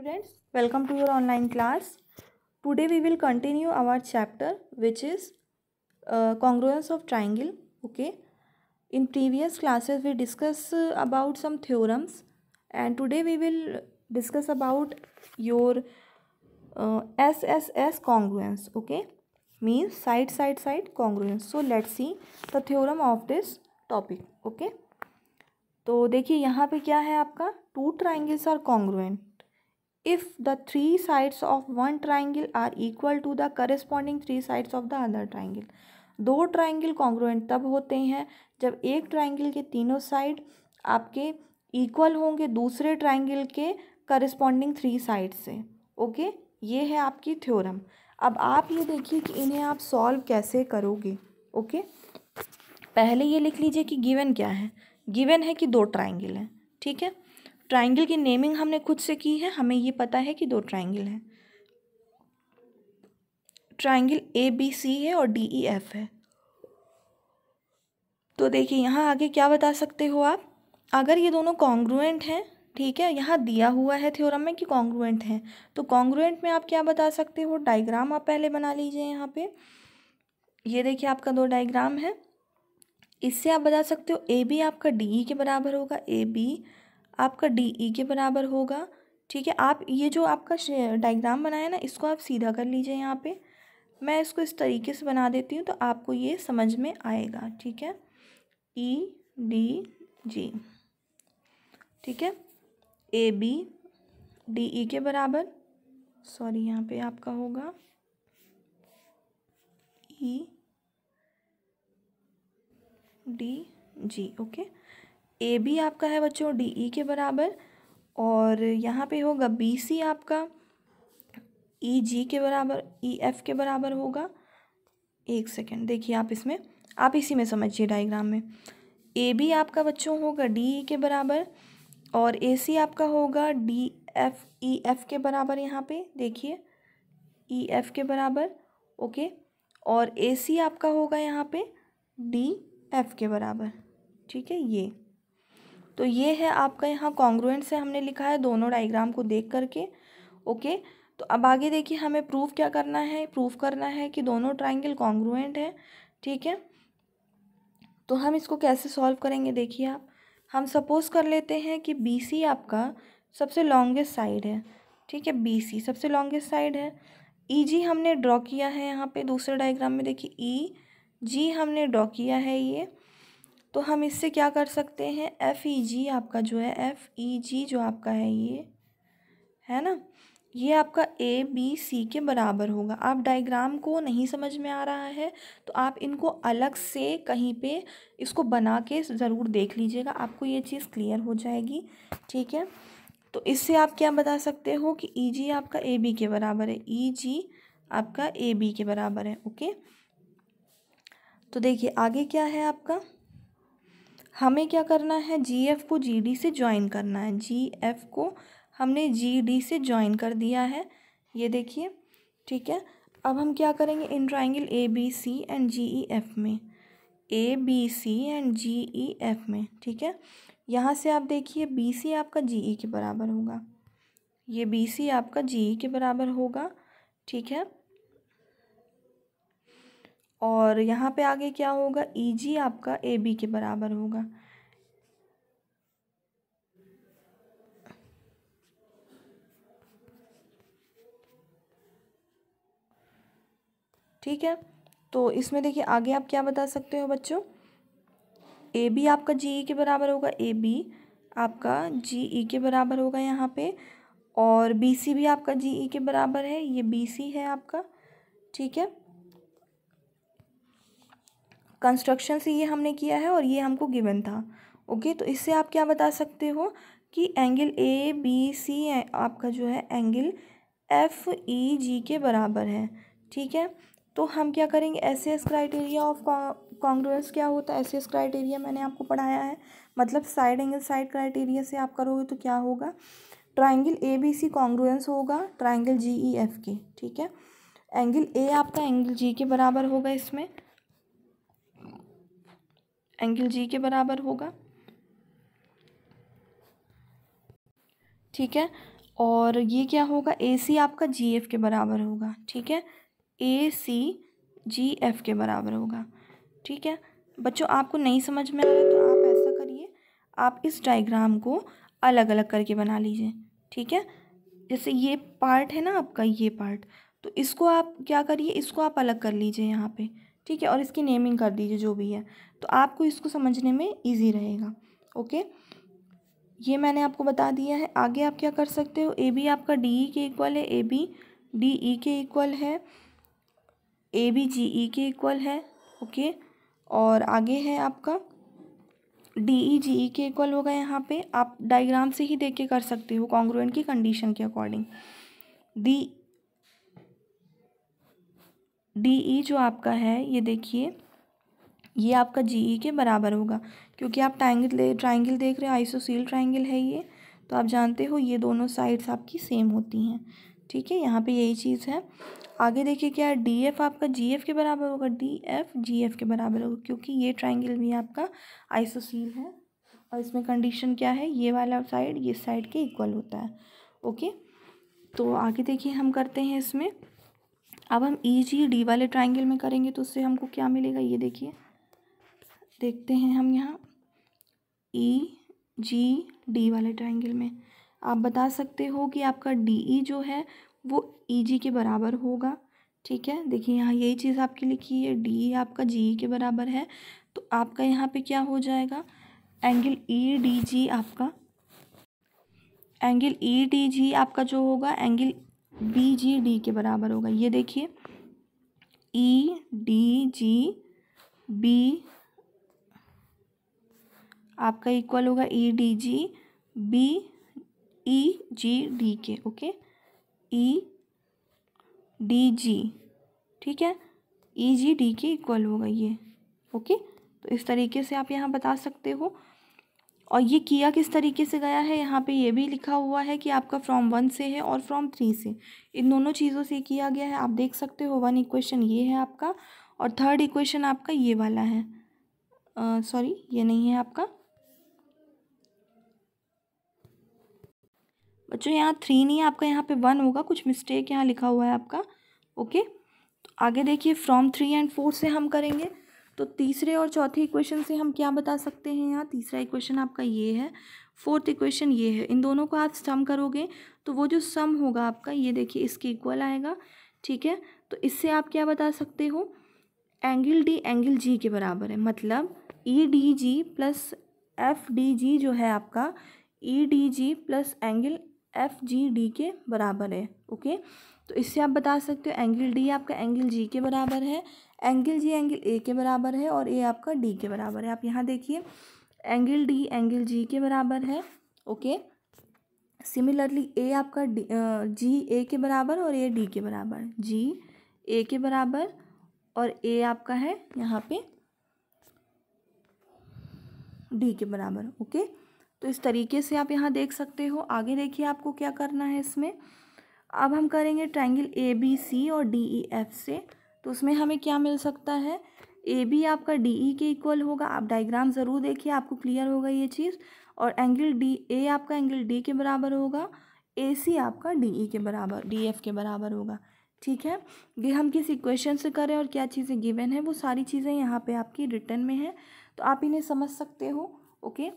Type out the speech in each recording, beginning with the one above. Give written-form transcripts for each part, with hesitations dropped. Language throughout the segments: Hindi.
students, welcome to your online class. Today we will continue our chapter which is congruence of triangle. Okay, in previous classes we discuss about some theorems, and today we will discuss about your SSS congruence. Okay, means side congruence. So let's see the theorem of this topic. Okay, तो देखिए यहाँ पे क्या है आपका, two triangles are congruent if the three sides of one triangle are equal to the corresponding three sides of the other triangle. दो ट्राइंगल कॉन्ग्रुएंट तब होते हैं जब एक ट्राइंगल के तीनों साइड आपके इक्वल होंगे दूसरे ट्राइंगल के करस्पॉन्डिंग थ्री साइड से. ओके, ये है आपकी थ्योरम. अब आप ये देखिए कि इन्हें आप सॉल्व कैसे करोगे. ओके, पहले ये लिख लीजिए कि गिवन क्या है. गिवन है कि दो ट्राइंगल हैं. ठीक है, ट्राइंगल की नेमिंग हमने खुद से की है, हमें ये पता है कि दो ट्राइंगल हैं. ट्राइंगल ABC है और DEF है. तो देखिए यहाँ आगे क्या बता सकते हो आप, अगर ये दोनों कॉन्ग्रुएंट हैं, ठीक है, यहाँ दिया हुआ है थ्योरम में कि कॉन्ग्रुएंट हैं, तो कॉन्ग्रुएंट में आप क्या बता सकते हो, डायग्राम आप पहले बना लीजिए. यहाँ पे ये देखिए आपका दो डायग्राम है. इससे आप बता सकते हो AB आपका DE के बराबर होगा, AB आपका DE के बराबर होगा. ठीक है, आप ये जो आपका डायग्राम बनाया ना, इसको आप सीधा कर लीजिए. यहाँ पे मैं इसको इस तरीके से बना देती हूँ तो आपको ये समझ में आएगा. ठीक है, EDG. ठीक है, AB DE के बराबर, सॉरी यहाँ पे आपका होगा EDG. ओके, AB आपका है बच्चों DE के बराबर, और यहाँ पे होगा BC आपका EG के बराबर, EF के बराबर होगा. एक सेकेंड देखिए, आप इसमें आप इसी में समझिए डायग्राम में. AB आपका बच्चों होगा DE के बराबर, और AC आपका होगा DF EF के बराबर. यहाँ पे देखिए EF के बराबर. ओके, और AC आपका होगा यहाँ पे DF के बराबर. ठीक है, ये तो ये है आपका यहाँ कॉन्ग्रुएंट से हमने लिखा है दोनों डायग्राम को देख करके. ओके, तो अब आगे देखिए हमें प्रूफ क्या करना है, प्रूफ करना है कि दोनों ट्राइंगल कॉन्ग्रुएंट है. ठीक है, तो हम इसको कैसे सॉल्व करेंगे, देखिए आप, हम सपोज कर लेते हैं कि BC आपका सबसे लॉन्गेस्ट साइड है. ठीक है, BC सबसे लॉन्गेस्ट साइड है. EG हमने ड्रॉ किया है यहाँ पे दूसरे डायग्राम में, देखिए EG हमने ड्रॉ किया है ये. तो हम इससे क्या कर सकते हैं, FEG आपका जो है, FEG जो आपका है ये है ना, ये आपका ABC के बराबर होगा. आप डायग्राम को नहीं समझ में आ रहा है तो आप इनको अलग से कहीं पे इसको बना के ज़रूर देख लीजिएगा, आपको ये चीज़ क्लियर हो जाएगी. ठीक है, तो इससे आप क्या बता सकते हो कि EG आपका AB के बराबर है, EG आपका AB के बराबर है. ओके, तो देखिए आगे क्या है आपका, हमें क्या करना है, GF को GD से ज्वाइन करना है. GF को हमने GD से ज्वाइन कर दिया है, ये देखिए. ठीक है, अब हम क्या करेंगे, in triangle ABC and GEF में, ABC एंड GEF में. ठीक है, यहाँ से आप देखिए BC आपका GE के बराबर होगा, ये BC आपका GE के बराबर होगा. ठीक है, और यहाँ पे आगे क्या होगा, EG आपका AB के बराबर होगा. ठीक है, तो इसमें देखिए आगे आप क्या बता सकते हो बच्चों, AB आपका GE के बराबर होगा, AB आपका GE के बराबर होगा यहाँ पे, और BC भी आपका GE के बराबर है, ये BC है आपका. ठीक है, कंस्ट्रक्शन से ये हमने किया है और ये हमको गिवन था. ओके, तो इससे आप क्या बता सकते हो कि एंगल ABC आपका जो है एंगल FEG के बराबर है. ठीक है, तो हम क्या करेंगे, SS क्राइटेरिया ऑफ कॉन्ग्रुएंस क्या होता है, SS क्राइटेरिया मैंने आपको पढ़ाया है, मतलब साइड एंगल साइड क्राइटेरिया से आप करोगे तो क्या होगा, ट्राइंगल ABC कॉन्ग्रुएंस होगा ट्राइंगल GEF के. ठीक है, एंगल A आपका एंगल G के बराबर होगा, इसमें एंगल G के बराबर होगा. ठीक है, और ये क्या होगा, ए सी आपका जी एफ के बराबर होगा, ठीक है, ए सी जी एफ के बराबर होगा, ठीक है। बच्चों आपको नहीं समझ में आ रहा है तो आप ऐसा करिए, आप इस डायग्राम को अलग अलग करके बना लीजिए, ठीक है। जैसे ये पार्ट है ना आपका, ये पार्ट, तो इसको आप क्या करिए, इसको आप अलग कर लीजिए यहाँ पे, ठीक है, और इसकी नेमिंग कर दीजिए जो भी है, तो आपको इसको समझने में ईजी रहेगा। ओके, ये मैंने आपको बता दिया है। आगे आप क्या कर सकते हो, ए बी आपका डी ई के इक्वल है, ए बी डी ई के इक्वल है, ए बी जी ई के इक्वल है। ओके, और आगे है आपका डी ई जी ई के इक्वल होगा। यहाँ पे आप डायग्राम से ही देख के कर सकते हो कॉन्ग्रुएंट की कंडीशन के अकॉर्डिंग। डी ई जो आपका है, ये देखिए, ये आपका जी ई के बराबर होगा, क्योंकि आप ट्राइंगल देख रहे हो, आइसोसील ट्राइंगल है ये, तो आप जानते हो ये दोनों साइड्स आपकी सेम होती हैं, ठीक है, यहाँ पे यही चीज़ है। आगे देखिए क्या है, डी एफ आपका जी एफ के बराबर होगा, डी एफ जी एफ के बराबर होगा, क्योंकि ये ट्राइंगल भी आपका आइसोसील है, और इसमें कंडीशन क्या है, ये वाला साइड ये साइड के इक्वल होता है। ओके, तो आगे देखिए हम करते हैं इसमें, अब हम ई जी डी वाले ट्राइंगल में करेंगे तो उससे हमको क्या मिलेगा, ये देखिए, देखते हैं हम यहाँ ई जी डी वाले ट्राइंगल में आप बता सकते हो कि आपका डी ई जो है वो ई जी के बराबर होगा, ठीक है। देखिए यहाँ यही चीज़ आपकी लिखी है, डी ई आपका जी ई के बराबर है, तो आपका यहाँ पे क्या हो जाएगा, एंगल ई डी जी आपका, एंगल ई डी जी आपका जो होगा एंगल बी जी डी के बराबर होगा। ये देखिए ई डी जी बी आपका इक्वल होगा E D G B E G D के। ओके, ई डी जी, ठीक है, ई जी डी के इक्वल होगा ये। ओके, तो इस तरीके से आप यहाँ बता सकते हो। और ये किया किस तरीके से गया है, यहाँ पे ये भी लिखा हुआ है कि आपका फ्रॉम 1 से है और फ्रॉम 3 से, इन दोनों चीज़ों से किया गया है। आप देख सकते हो 1 इक्वेशन ये है आपका, और 3rd इक्वेशन आपका ये वाला है, सॉरी ये नहीं है आपका बच्चों, यहाँ 3 नहीं है आपका, यहाँ पे 1 होगा, कुछ मिस्टेक यहाँ लिखा हुआ है आपका। ओके, तो आगे देखिए फ्रॉम 3 एंड 4 से हम करेंगे, तो तीसरे और चौथे इक्वेशन से हम क्या बता सकते हैं, यहाँ तीसरा इक्वेशन आपका ये है, 4th इक्वेशन ये है, इन दोनों को आप सम करोगे तो वो जो सम होगा आपका, ये देखिए इसके इक्वल आएगा, ठीक है। तो इससे आप क्या बता सकते हो, एंगल डी एंगल जी के बराबर है, मतलब ई डी जी प्लस एफ डी जी जो है आपका, ई डी जी plus angle F G D के बराबर है। ओके, तो इससे आप बता सकते हो एंगल डी आपका एंगल जी के बराबर है, एंगल जी एंगल ए के बराबर है, और ए आपका डी के बराबर है। आप यहाँ देखिए एंगल डी एंगल जी के बराबर है। ओके, सिमिलरली ए आपका जी ए के बराबर और ए डी के बराबर, जी ए के बराबर और ए आपका है यहाँ पे डी के बराबर। ओके, तो इस तरीके से आप यहाँ देख सकते हो। आगे देखिए आपको क्या करना है इसमें, अब हम करेंगे ट्राइंगल ए बी सी और डी ई एफ से, तो उसमें हमें क्या मिल सकता है, ए बी आपका डी ई के इक्वल होगा, आप डायग्राम ज़रूर देखिए आपको क्लियर होगा ये चीज़, और एंगल डी ए आपका एंगल डी के बराबर होगा, ए सी आपका डी ई के बराबर डी एफ के बराबर होगा, ठीक है। ये हम किस इक्वेशन से करें और क्या चीज़ें गिवन है वो सारी चीज़ें यहाँ पे आपकी रिटर्न में है, तो आप इन्हें समझ सकते हो। ओके,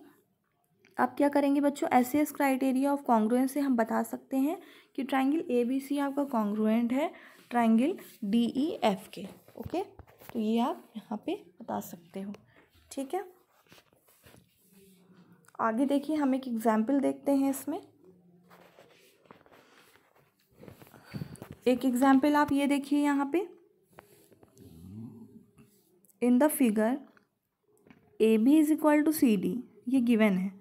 आप क्या करेंगे बच्चों, एस क्राइटेरिया ऑफ कॉन्ग्रुएंस से हम बता सकते हैं कि ट्राइंगल ए बी सी आपका कॉन्ग्रुएंट है ट्राइंगल डी ई एफ के। ओके, तो ये आप यहाँ पे बता सकते हो, ठीक है। आगे देखिए हम एक एग्जाम्पल देखते हैं इसमें, एक एग्जाम्पल आप ये देखिए यहाँ पे, in the figure A B is equal to C D, ये गिवन है,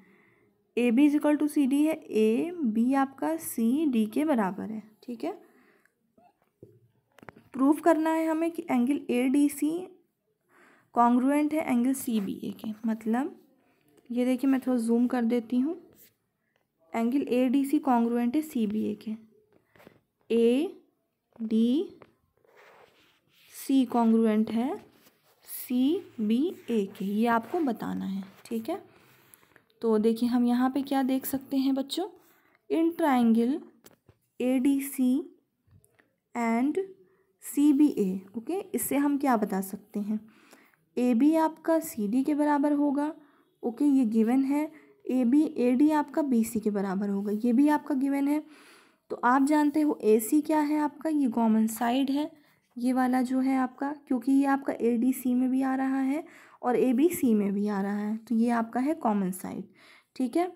A B is equal to C D है, ए बी आपका सी डी के बराबर है, ठीक है। प्रूफ करना है हमें कि angle A D C congruent है एंगल सी बी ए के, मतलब ये देखिए मैं थोड़ा जूम कर देती हूँ, angle A D C congruent है सी बी ए के, ए डी सी कॉन्ग्रुएंट है सी बी ए के, ये आपको बताना है, ठीक है। तो देखिए हम यहाँ पे क्या देख सकते हैं बच्चों, in triangle ADC and CBA। Okay, इससे हम क्या बता सकते हैं, AB आपका CD के बराबर होगा। ओके, ये गिवन है। AD आपका BC के बराबर होगा, ये भी आपका गिवन है। तो आप जानते हो AC क्या है आपका, ये कॉमन साइड है, ये वाला जो है आपका, क्योंकि ये आपका ADC में भी आ रहा है और ABC में भी आ रहा है, तो ये आपका है कॉमन साइड। ठीक है,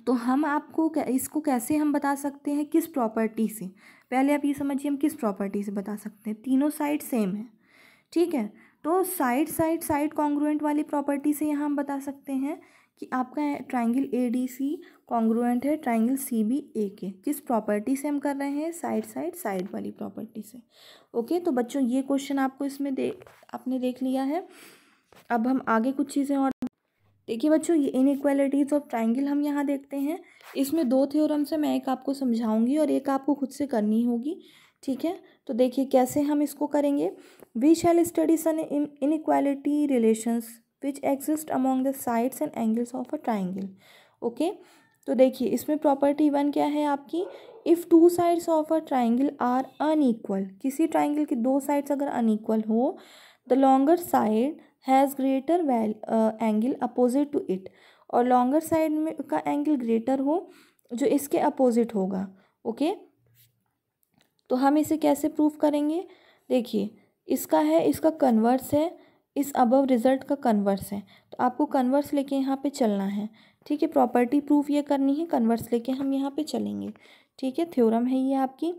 तो हम आपको इसको कैसे हम बता सकते हैं, किस प्रॉपर्टी से, पहले आप ये समझिए हम किस प्रॉपर्टी से बता सकते हैं। तीनों साइड सेम है, ठीक है, तो साइड कॉन्ग्रुएंट वाली प्रॉपर्टी से यहाँ हम बता सकते हैं कि आपका ट्राइंगल ADC कॉन्ग्रुएंट है ट्राइंगल CBA के। किस प्रॉपर्टी से हम कर रहे हैं, साइड वाली प्रॉपर्टी से। ओके, तो बच्चों ये क्वेश्चन आपको इसमें आपने देख लिया है। अब हम आगे कुछ चीज़ें और देखिए बच्चों, ये इनइक्वालिटीज ऑफ ट्राइंगल हम यहाँ देखते हैं। इसमें दो थ्योरम्स है, मैं एक आपको समझाऊंगी और एक आपको खुद से करनी होगी। ठीक है, तो देखिए कैसे हम इसको करेंगे। We shall study some inequality relations which exist among the sides and angles of a triangle. Okay, तो देखिए इसमें प्रॉपर्टी 1 क्या है आपकी, if two sides of a triangle are unequal, किसी ट्राइंगल की दो साइड्स अगर अनइक्वल हो, the longer side has greater angle opposite to it, और लॉन्गर साइड में का एंगल ग्रेटर हो जो इसके अपोजिट होगा। ओके, तो हम इसे कैसे प्रूफ करेंगे, देखिए इसका है, इसका कन्वर्स है, इस अबव रिजल्ट का कन्वर्स है, तो आपको कन्वर्स लेके यहाँ पे चलना है। ठीक है, प्रॉपर्टी प्रूफ ये करनी है, कन्वर्स लेके हम यहाँ पे चलेंगे। ठीक है, थ्योरम है ये आपकी।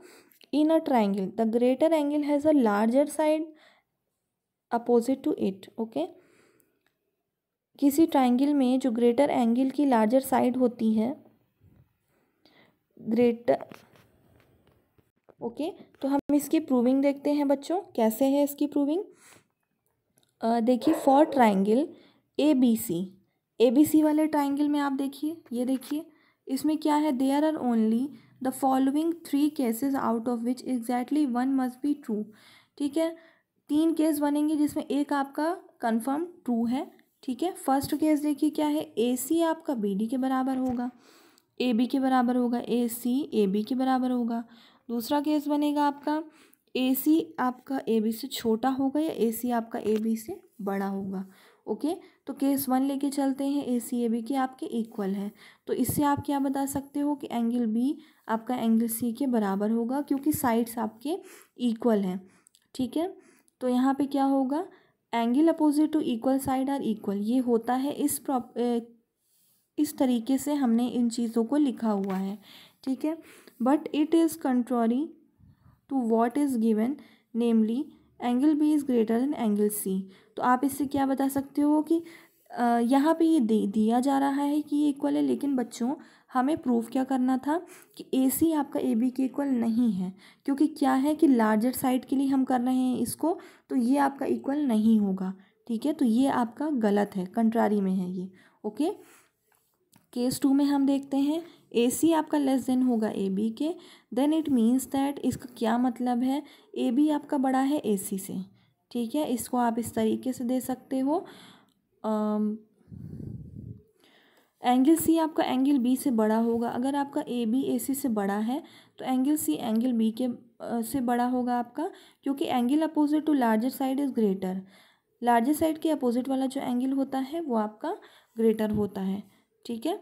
In a triangle the greater angle has a larger side opposite to it. Okay, किसी ट्राइंगल में जो ग्रेटर एंगल की लार्जर साइड होती है, ग्रेटर। ओके, तो हम इसकी प्रूविंग देखते हैं बच्चों, कैसे है इसकी प्रूविंग। देखिए फॉर ट्राइंगल ABC वाले ट्राइंगल में आप देखिए, ये देखिए इसमें क्या है, there are only the following 3 cases out of which exactly 1 must be true. ठीक है, 3 केस बनेंगे जिसमें एक आपका कन्फर्म ट्रू है। ठीक है, फर्स्ट केस देखिए क्या है, AC आपका BD के बराबर होगा, AB के बराबर होगा, AC AB के बराबर होगा। दूसरा केस बनेगा आपका AC आपका AB से छोटा होगा या AC आपका AB से बड़ा होगा। ओके, तो केस 1 लेके चलते हैं, AC AB के आपके इक्वल है, तो इससे आप क्या बता सकते हो कि एंगल B आपका एंगल C के बराबर होगा, क्योंकि साइड्स आपके इक्वल हैं। ठीक है, तो यहाँ पे क्या होगा, angle opposite to equal side are equal, ये होता है इस तरीके से हमने इन चीज़ों को लिखा हुआ है। ठीक है, but it is contrary to what is given, namely angle B is greater than angle C। तो आप इससे क्या बता सकते हो कि यहाँ पे ये दिया जा रहा है कि ये इक्वल है, लेकिन बच्चों हमें प्रूफ क्या करना था कि AC आपका AB के इक्वल नहीं है, क्योंकि क्या है कि लार्जर साइड के लिए हम कर रहे हैं इसको, तो ये आपका इक्वल नहीं होगा। ठीक है, तो ये आपका गलत है, कंट्रारी में है ये। ओके, केस 2 में हम देखते हैं AC आपका लेस देन होगा AB के, देन इट मीन्स दैट, इसका क्या मतलब है, AB आपका बड़ा है AC से। ठीक है, इसको आप इस तरीके से दे सकते हो, एंगल C आपका एंगल B से बड़ा होगा। अगर आपका AB AC से बड़ा है तो एंगल C एंगल B के से बड़ा होगा आपका, क्योंकि angle opposite to larger side is greater, larger side के अपोजिट वाला जो एंगल होता है वो आपका ग्रेटर होता है। ठीक है,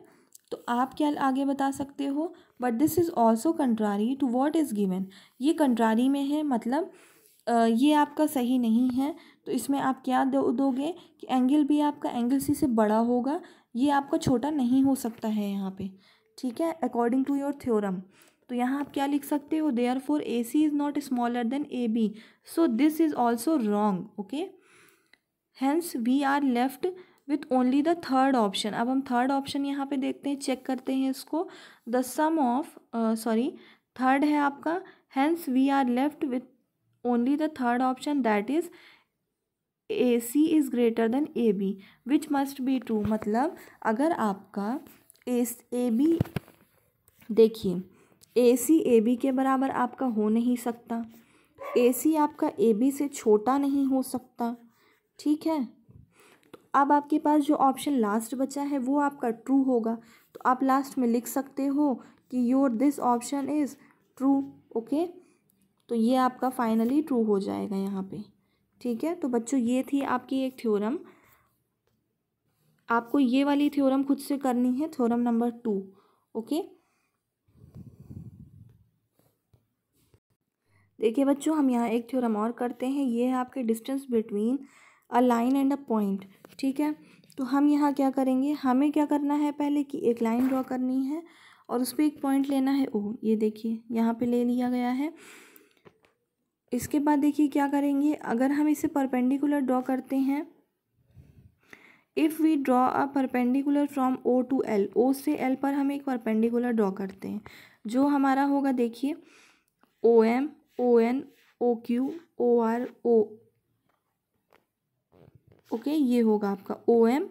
तो आप क्या आगे बता सकते हो, but this is also contrary to what is given, ये कंट्रारी में है, मतलब ये आपका सही नहीं है। तो इसमें आप क्या दोगे कि एंगल B आपका एंगल C से बड़ा होगा, ये आपका छोटा नहीं हो सकता है यहाँ पे। ठीक है, अकॉर्डिंग टू योर थ्योरम। तो यहाँ आप क्या लिख सकते हो, therefore AC is not smaller than AB, so this is also wrong. Okay, hence we are left with only the third option. अब हम थर्ड ऑप्शन यहाँ पे देखते हैं, चेक करते हैं इसको, द सम ऑफ थर्ड है आपका, hence we are left with only the third option, that is AC is greater than AB, which must be true. मतलब अगर आपका AB, देखिए AC AB के बराबर आपका हो नहीं सकता, AC आपका AB से छोटा नहीं हो सकता। ठीक है, तो अब आपके पास जो ऑप्शन लास्ट बचा है वो आपका ट्रू होगा, तो आप लास्ट में लिख सकते हो कि your this option is true. Okay, तो ये आपका फाइनली ट्रू हो जाएगा यहाँ पे। ठीक है, तो बच्चों ये थी आपकी एक थ्योरम। आपको ये वाली थ्योरम खुद से करनी है, थ्योरम नंबर 2। ओके, देखिए बच्चों, हम यहाँ एक थ्योरम और करते हैं। ये है आपके distance between a line and a point. ठीक है, तो हम यहाँ क्या करेंगे, हमें क्या करना है पहले कि एक लाइन ड्रॉ करनी है और उस पर एक पॉइंट लेना है ओ। ये देखिए यहाँ पे ले लिया गया है। इसके बाद देखिए क्या करेंगे, अगर हम इसे परपेंडिकुलर ड्रॉ करते हैं, if we draw a perpendicular from O to L, O से एल पर हम एक परपेंडिकुलर ड्रॉ करते हैं, जो हमारा होगा देखिए O M, O N, O Q, O R, O. Okay, ये होगा आपका O M,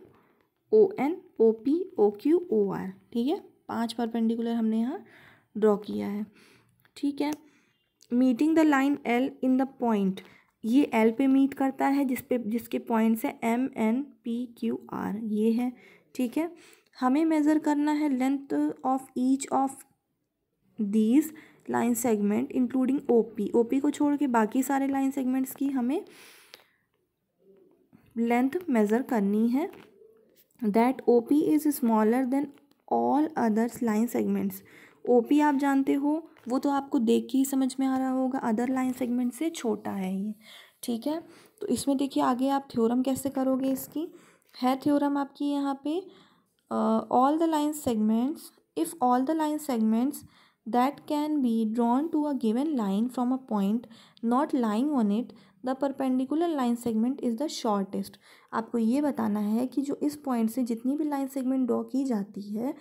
O N, O P, O Q, O R. ठीक है, 5 परपेंडिकुलर हमने यहाँ ड्रॉ किया है। ठीक है, meeting the line L in the point, ये एल पे मीट करता है जिसके पॉइंट्स है M, N, P, Q, R, ये है। ठीक है, हमें मेज़र करना है length of each of these line segment including OP. OP को छोड़ के बाकी सारे लाइन सेगमेंट्स की हमें लेंथ मेज़र करनी है। That O P is smaller than all others line segments. O P आप जानते हो, वो तो आपको देख के ही समझ में आ रहा होगा, अदर लाइन सेगमेंट से छोटा है ये। ठीक है, तो इसमें देखिए आगे आप थ्योरम कैसे करोगे इसकी, है थ्योरम आपकी यहाँ पे all the line segments, if all the line segments that can be drawn to a given line from a point not lying on it, the perpendicular line segment is the shortest। आपको ये बताना है कि जो इस पॉइंट से जितनी भी लाइन सेगमेंट ड्रॉ की जाती है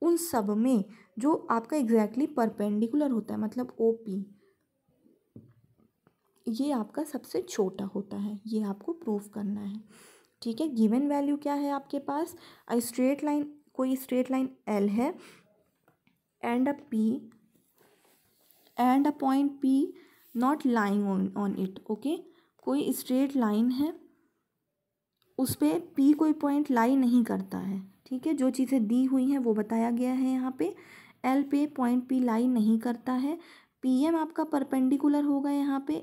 उन सब में जो आपका एग्जैक्टली परपेंडिकुलर होता है, मतलब ओ पी, ये आपका सबसे छोटा होता है। ये आपको प्रूफ करना है। ठीक है, गिवन वैल्यू क्या है आपके पास, अ स्ट्रेट लाइन, कोई स्ट्रेट लाइन एल है and a P and a point P not lying on it. Okay, कोई स्ट्रेट लाइन है उस पर पी कोई पॉइंट लाई नहीं करता है। ठीक है, जो चीज़ें दी हुई हैं वो बताया गया है यहाँ पे। एल पे पॉइंट पी लाई नहीं करता है। पी एम आपका परपेंडिकुलर होगा यहाँ पे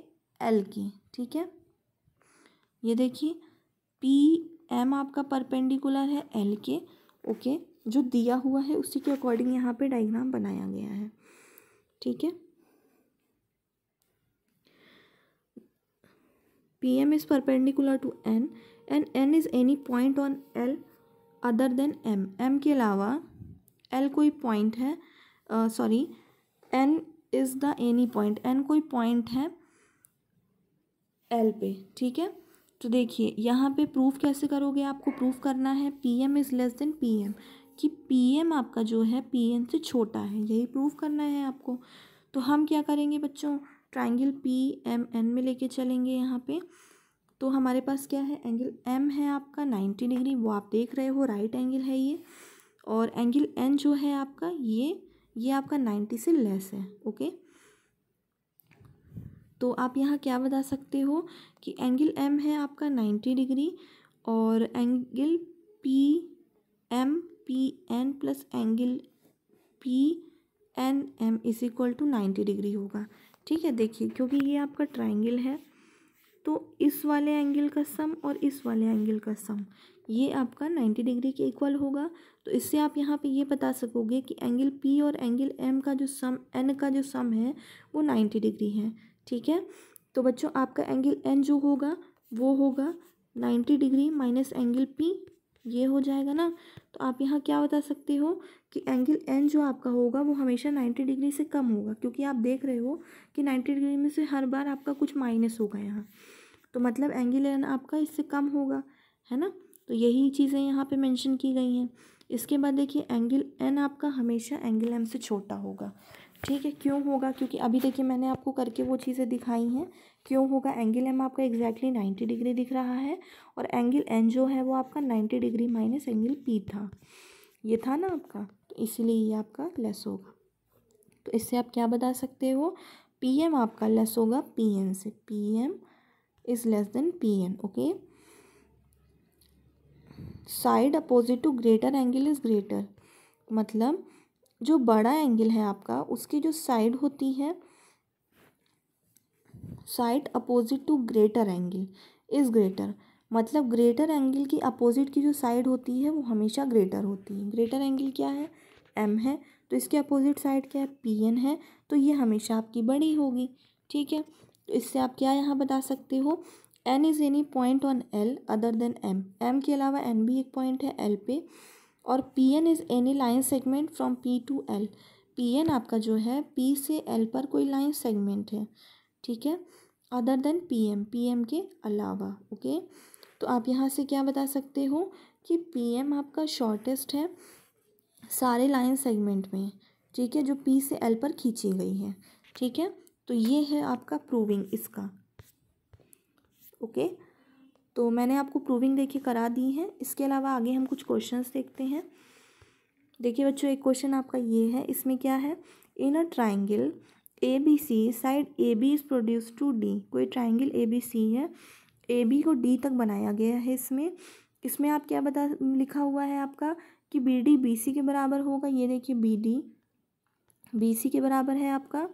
एल के। ठीक है, ये देखिए पी एम आपका परपेंडिकुलर है एल के। ओके, जो दिया हुआ है उसी के अकॉर्डिंग यहाँ पे डायग्राम बनाया गया है। ठीक है, PM is perpendicular to N and N is any point on L other than M। M के अलावा L कोई पॉइंट है, sorry, N is the any point, N कोई पॉइंट है L पे। ठीक है, तो देखिए यहाँ पे प्रूफ कैसे करोगे, आपको प्रूफ करना है PM is less than PM, कि PM आपका जो है PN से छोटा है, यही प्रूफ करना है आपको। तो हम क्या करेंगे बच्चों, ट्राइंगल PMN में लेके चलेंगे यहाँ पे। तो हमारे पास क्या है, एंगल M है आपका 90 डिग्री, वो आप देख रहे हो राइट एंगल है ये, और एंगल N जो है आपका ये आपका 90 से लेस है। ओके, तो आप यहाँ क्या बता सकते हो कि एंगल M है आपका 90 डिग्री और angle PMPN plus angle PNM is equal to 90 degree होगा। ठीक है, देखिए क्योंकि ये आपका ट्राइंगल है तो इस वाले एंगल का सम और इस वाले एंगल का सम ये आपका 90 डिग्री के इक्वल होगा। तो इससे आप यहाँ पे ये बता सकोगे कि एंगल P और एंगल M का जो सम, N का जो सम है वो 90 डिग्री है। ठीक है, तो बच्चों आपका एंगल N जो होगा वो होगा 90 डिग्री माइनस एंगल P, ये हो जाएगा ना। तो आप यहाँ क्या बता सकते हो कि एंगल N जो आपका होगा वो हमेशा 90 डिग्री से कम होगा, क्योंकि आप देख रहे हो कि 90 डिग्री में से हर बार आपका कुछ माइनस होगा यहाँ, तो मतलब एंगल N आपका इससे कम होगा, है ना। तो यही चीज़ें यहाँ पे मेंशन की गई हैं। इसके बाद देखिए एंगल N आपका हमेशा एंगल M से छोटा होगा। ठीक है, क्यों होगा, क्योंकि अभी देखिए मैंने आपको करके वो चीज़ें दिखाई हैं। क्यों होगा, एंगल M आपका एग्जैक्टली 90 डिग्री दिख रहा है और एंगल N जो है वो आपका 90 डिग्री माइनस एंगल P था, ये था ना आपका, तो इसीलिए ये आपका लेस होगा। तो इससे आप क्या बता सकते हो, PM आपका लेस होगा PN से, PM is less than PN। okay, side opposite to greater angle is greater, मतलब जो बड़ा एंगल है आपका उसकी जो साइड होती है, side opposite to greater angle is greater, मतलब ग्रेटर एंगल की अपोजिट की जो साइड होती है वो हमेशा ग्रेटर होती है। ग्रेटर एंगल क्या है, एम है, तो इसके अपोजिट साइड क्या है, पी एन है, तो ये हमेशा आपकी बड़ी होगी। ठीक है, तो इससे आप क्या यहाँ बता सकते हो, N is any point on L other than M, M के अलावा एन भी एक पॉइंट है एल पे, और P N is any line segment from P to L, P N आपका जो है पी से एल पर कोई लाइन सेगमेंट है। ठीक है, अदर देन पी एम के अलावा। ओके, तो आप यहाँ से क्या बता सकते हो कि पी एम आपका शॉर्टेस्ट है सारे लाइन सेगमेंट में। ठीक है, जो पी से एल पर खींची गई है। ठीक है, तो ये है आपका प्रूविंग इसका। ओके, तो मैंने आपको प्रूविंग देखिए करा दी है। इसके अलावा आगे हम कुछ क्वेश्चंस देखते हैं। देखिए बच्चों, एक क्वेश्चन आपका ये है, इसमें क्या है, in a triangle A B C side A B is produce to D, कोई ट्राइंगल ए बी सी है, ए बी को डी तक बनाया गया है। इसमें आप क्या बता लिखा हुआ है आपका कि बी डी बी सी के बराबर होगा। ये देखिए बी डी बी सी के बराबर है आपका।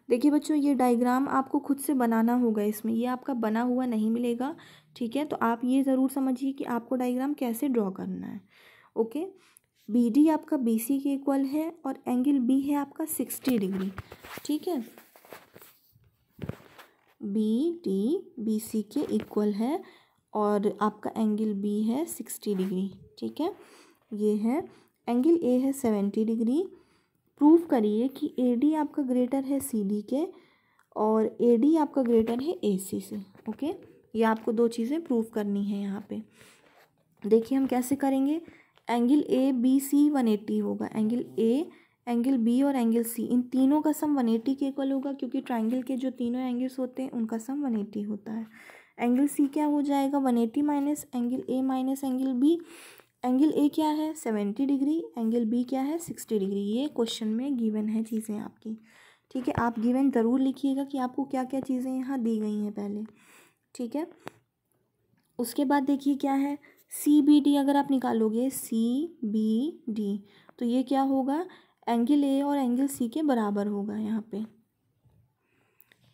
देखिए बच्चों, ये डायग्राम आपको खुद से बनाना होगा, इसमें ये आपका बना हुआ नहीं मिलेगा। ठीक है, तो आप ये ज़रूर समझिए कि आपको डायग्राम कैसे ड्रॉ करना है। ओके, बी डी आपका बी सी के इक्वल है और एंगल बी है आपका 60 डिग्री। ठीक है, बी डी बी सी के इक्वल है और आपका एंगल बी है 60 डिग्री। ठीक है, ये है एंगल ए है 70 डिग्री। प्रूव करिए कि ए डी आपका ग्रेटर है सी डी के और ए डी आपका ग्रेटर है ए सी से। ओके, ये आपको दो चीज़ें प्रूव करनी है यहाँ पे। देखिए हम कैसे करेंगे, एंगल ए बी सी 180 होगा, एंगल ए, एंगल बी और एंगल सी, इन तीनों का सम 180 के इक्वल होगा, क्योंकि ट्राइंगल के जो तीनों एंगल्स होते हैं उनका सम 180 होता है। एंगल सी क्या हो जाएगा, 180 minus angle A minus angle B. Angle A क्या है 70 डिग्री, एंगल बी क्या है 60 डिग्री। ये क्वेश्चन में गिवन है चीज़ें आपकी। ठीक है, आप गिवन ज़रूर लिखिएगा कि आपको क्या क्या चीज़ें यहाँ दी गई हैं पहले। ठीक है, उसके बाद देखिए क्या है, सी बी डी अगर आप निकालोगे सी बी डी, तो ये क्या होगा, एंगल ए और एंगल सी के बराबर होगा यहाँ पे,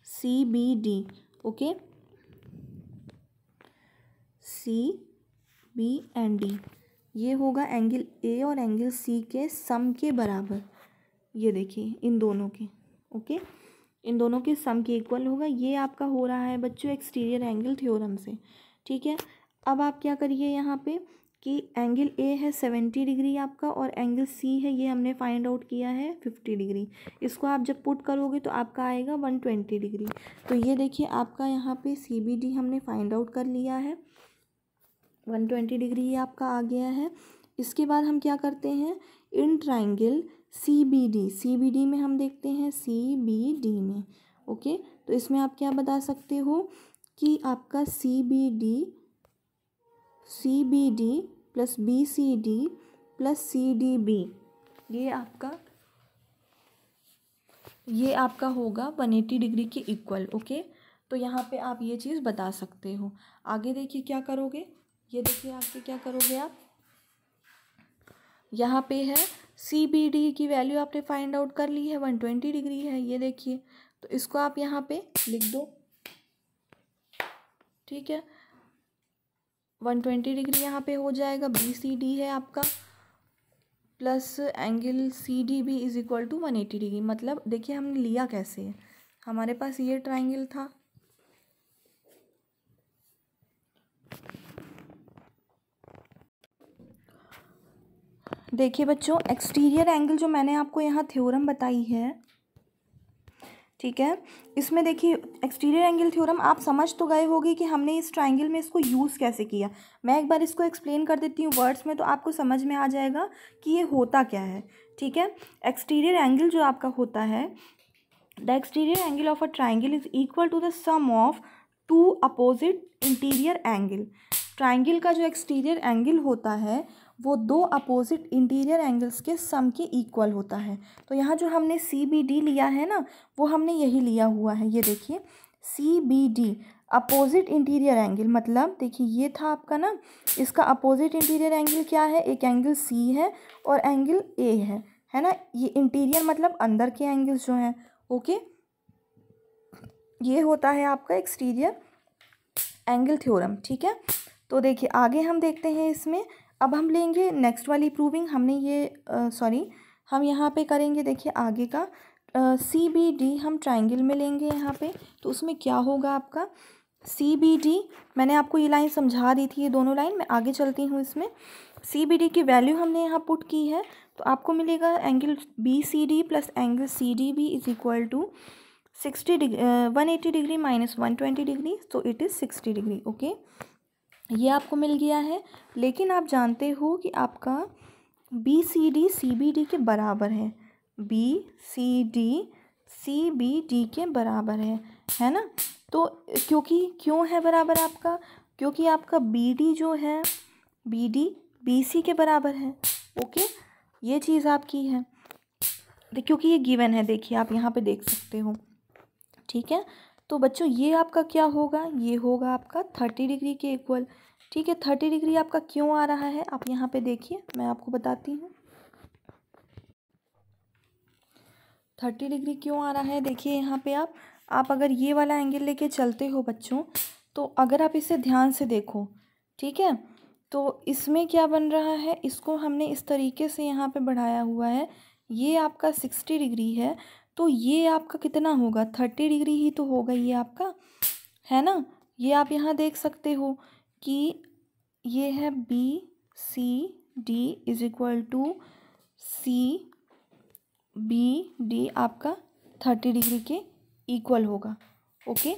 C B D. Okay, C B and D, ये होगा एंगल ए और एंगल सी के सम के बराबर। ये देखिए इन दोनों के, ओके, इन दोनों के सम के इक्वल होगा। ये आपका हो रहा है बच्चों एक्सटीरियर एंगल थ्योरम से। ठीक है, अब आप क्या करिए यहाँ पे कि एंगल ए है 70 डिग्री आपका और एंगल सी है, ये हमने फाइंड आउट किया है 50 डिग्री। इसको आप जब पुट करोगे तो आपका आएगा 120 डिग्री। तो ये देखिए आपका यहाँ पे सी बी डी हमने फाइंड आउट कर लिया है, 120 डिग्री ये आपका आ गया है। इसके बाद हम क्या करते हैं, in triangle C B D में हम देखते हैं सी बी डी में। ओके, तो इसमें आप क्या बता सकते हो कि आपका C B D plus B C D plus C D B, ये आपका होगा 180 डिग्री के इक्वल। ओके, तो यहाँ पे आप ये चीज़ बता सकते हो। आगे देखिए क्या करोगे, ये देखिए आगे क्या करोगे आप, यहाँ पे है सी बी डी की वैल्यू आपने फाइंड आउट कर ली है, 120 डिग्री है। ये देखिए, तो इसको आप यहाँ पे लिख दो। ठीक है, 120 डिग्री यहाँ पे हो जाएगा, बी सी डी है आपका plus angle C D B is equal to 180 degree. मतलब देखिए हमने लिया कैसे है, हमारे पास ये ट्राइंगल था, देखिए बच्चों एक्सटीरियर एंगल जो मैंने आपको यहाँ थ्योरम बताई है, ठीक है, इसमें देखिए एक्सटीरियर एंगल थ्योरम आप समझ तो गए होगे कि हमने इस ट्राइंगल में इसको यूज़ कैसे किया। मैं एक बार इसको एक्सप्लेन कर देती हूँ वर्ड्स में, तो आपको समझ में आ जाएगा कि ये होता क्या है। ठीक है, एक्सटीरियर एंगल जो आपका होता है, the exterior angle of a triangle is equal to the sum of two opposite interior angle. Triangle का जो एक्सटीरियर एंगल होता है वो दो अपोजिट इंटीरियर एंगल्स के सम के इक्वल होता है। तो यहाँ जो हमने सी बी डी लिया है ना, वो हमने यही लिया हुआ है। ये देखिए C B D opposite interior angle, मतलब देखिए ये था आपका ना, इसका अपोजिट इंटीरियर एंगल क्या है, एक एंगल सी है और एंगल ए है है ना। ये इंटीरियर मतलब अंदर के एंगल्स जो हैं, ओके। ये होता है आपका एक्सटीरियर एंगल थ्योरम, ठीक है। तो देखिए आगे हम देखते हैं इसमें। अब हम लेंगे नेक्स्ट वाली प्रूविंग। हमने ये हम यहाँ पे करेंगे, देखिए आगे का CBD हम ट्राइंगल में लेंगे यहाँ पे। तो उसमें क्या होगा आपका CBD, मैंने आपको ये लाइन समझा दी थी, ये दोनों लाइन। मैं आगे चलती हूँ इसमें। CBD की वैल्यू हमने यहाँ पुट की है, तो आपको मिलेगा angle BCD plus angle CDB is equal to 180 degree minus 120 degree, तो इट इज़ 60 डिग्री, ओके। ये आपको मिल गया है। लेकिन आप जानते हो कि आपका BCD CBD के बराबर है, BCD CBD के बराबर है ना। तो क्यों है बराबर आपका, क्योंकि आपका BD जो है, BD BC के बराबर है, ओके। ये चीज़ आपकी है, क्योंकि ये गिवन है, देखिए आप यहाँ पे देख सकते हो, ठीक है। तो बच्चों ये आपका क्या होगा, ये होगा आपका 30 डिग्री के इक्वल, ठीक है। 30 डिग्री आपका क्यों आ रहा है, आप यहाँ पे देखिए, मैं आपको बताती हूँ 30 डिग्री क्यों आ रहा है। देखिए यहाँ पे आप अगर ये वाला एंगल लेके चलते हो बच्चों, तो अगर आप इसे ध्यान से देखो, ठीक है, तो इसमें क्या बन रहा है, इसको हमने इस तरीके से यहाँ पे बढ़ाया हुआ है। ये आपका 60 डिग्री है, तो ये आपका कितना होगा, 30 डिग्री ही तो होगा ये आपका, है ना। ये आप यहाँ देख सकते हो कि ये है BCD is equal to CBD आपका 30 डिग्री के इक्वल होगा, ओके।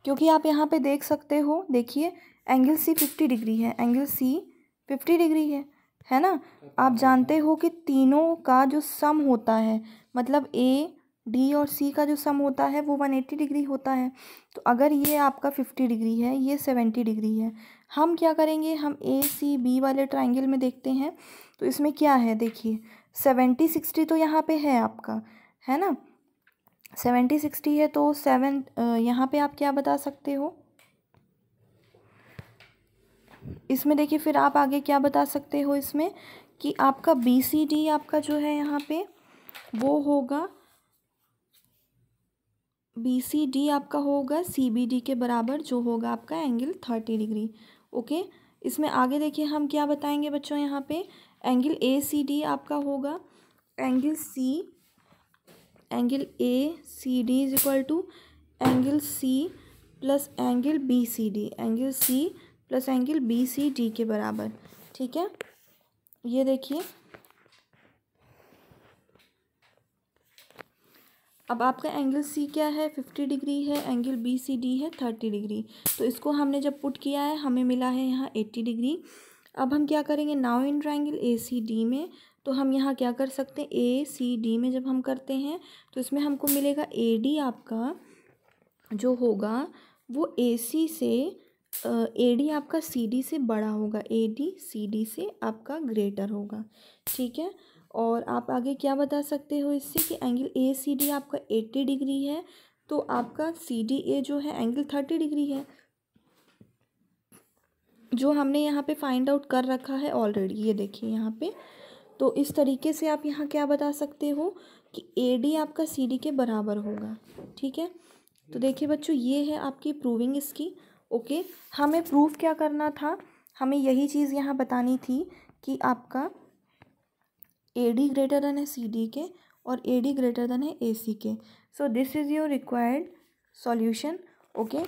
क्योंकि आप यहाँ पे देख सकते हो, देखिए एंगल C 50 डिग्री है, एंगल C 50 डिग्री है ना। आप जानते हो कि तीनों का जो सम होता है, मतलब A D और C का जो सम होता है वो 180 डिग्री होता है। तो अगर ये आपका 50 डिग्री है, ये 70 डिग्री है, हम क्या करेंगे, हम ACB वाले ट्राइंगल में देखते हैं। तो इसमें क्या है, देखिए 70 60 तो यहाँ पे है आपका, है ना। 70 60 है, तो यहाँ पे आप क्या बता सकते हो इसमें, देखिए फिर आप आगे क्या बता सकते हो इसमें, कि आपका BCD आपका जो है यहाँ पे वो होगा, BCD आपका होगा CBD के बराबर, जो होगा आपका एंगल 30 डिग्री, ओके। इसमें आगे देखिए हम क्या बताएंगे बच्चों, यहाँ पे एंगल ACD आपका होगा angle ACD is equal to angle C plus angle BCD, angle C plus angle BCD के बराबर, ठीक है। ये देखिए अब आपका एंगल C क्या है, 50 डिग्री है, एंगल BCD है 30 डिग्री। तो इसको हमने जब पुट किया है, हमें मिला है यहाँ 80 डिग्री। अब हम क्या करेंगे, नाउ इन ट्राइंगल ACD में, तो हम यहाँ क्या कर सकते हैं, ACD में जब हम करते हैं तो इसमें हमको मिलेगा AD आपका जो होगा वो AC से AD आपका CD से बड़ा होगा, AD CD से आपका ग्रेटर होगा, ठीक है। और आप आगे क्या बता सकते हो इससे, कि एंगल ACD आपका 80 डिग्री है, तो आपका CDA जो है एंगल 30 डिग्री है, जो हमने यहाँ पे फाइंड आउट कर रखा है ऑलरेडी, ये देखिए यहाँ पे। तो इस तरीके से आप यहाँ क्या बता सकते हो कि AD आपका CD के बराबर होगा, ठीक है। तो देखिए बच्चों ये है आपकी प्रूविंग इसकी, ओके। हमें प्रूफ क्या करना था, हमें यही चीज़ यहाँ बतानी थी कि आपका AD ग्रेटर देन है CD के और AD ग्रेटर देन है AC के। सो this is your required solution, okay.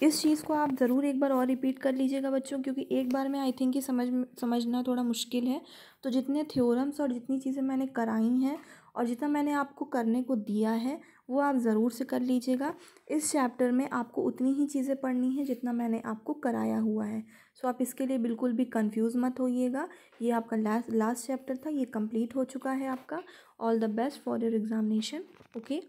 इस चीज़ को आप ज़रूर एक बार और रिपीट कर लीजिएगा बच्चों, क्योंकि एक बार में आई थिंक कि समझना थोड़ा मुश्किल है। तो जितने थ्योरम्स और जितनी चीज़ें मैंने कराई हैं और जितना मैंने आपको करने को दिया है वो आप ज़रूर से कर लीजिएगा। इस चैप्टर में आपको उतनी ही चीज़ें पढ़नी है जितना मैंने आपको कराया हुआ है। सो आप इसके लिए बिल्कुल भी कंफ्यूज मत होइएगा। ये आपका लास्ट चैप्टर था, ये कंप्लीट हो चुका है आपका। All the best for your examination, okay.